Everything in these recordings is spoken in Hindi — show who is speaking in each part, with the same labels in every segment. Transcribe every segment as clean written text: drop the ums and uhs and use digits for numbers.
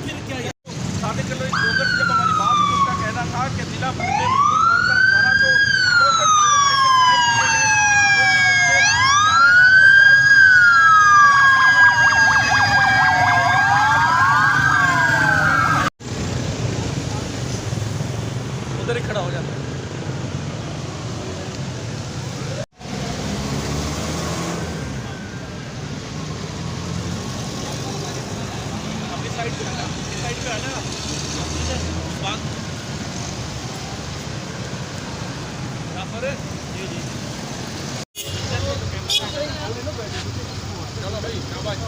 Speaker 1: फिर क्या साढ़े किलो जोगट जब हमारी बात हुई तो उसका कहना था कि जिला भर में बिल्कुल 1864 उधर ही खड़ा हो जाता है। साइड पे आना बात जी जी चलो भाई शाबाश।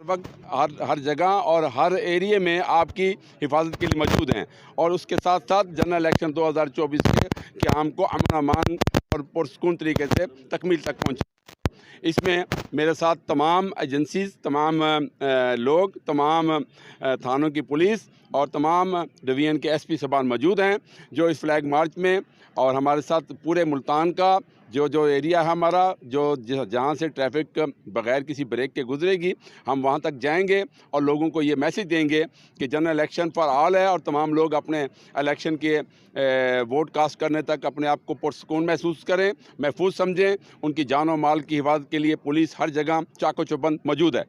Speaker 2: लगभग हर जगह और हर एरिए में आपकी हिफाजत के लिए मौजूद हैं और उसके साथ साथ जनरल इलेक्शन 2024 के काम को अमन अमान और पुरसकून तरीके से तकमील तक पहुँचे। इसमें मेरे साथ तमाम एजेंसीज़, तमाम लोग, तमाम थानों की पुलिस और तमाम डिवीज़न के एसपी साहबान मौजूद हैं जो इस फ्लैग मार्च में, और हमारे साथ पूरे मुल्तान का जो एरिया है हमारा, जहाँ से ट्रैफिक बग़ैर किसी ब्रेक के गुजरेगी, हम वहाँ तक जाएंगे और लोगों को ये मैसेज देंगे कि जनरल इलेक्शन फॉर ऑल है और तमाम लोग अपने इलेक्शन के वोट कास्ट करने तक अपने आप को पुरसकून महसूस करें, महफूज समझें। उनकी जान और माल की हिफाजत के लिए पुलिस हर जगह चाको चौबंद मौजूद है।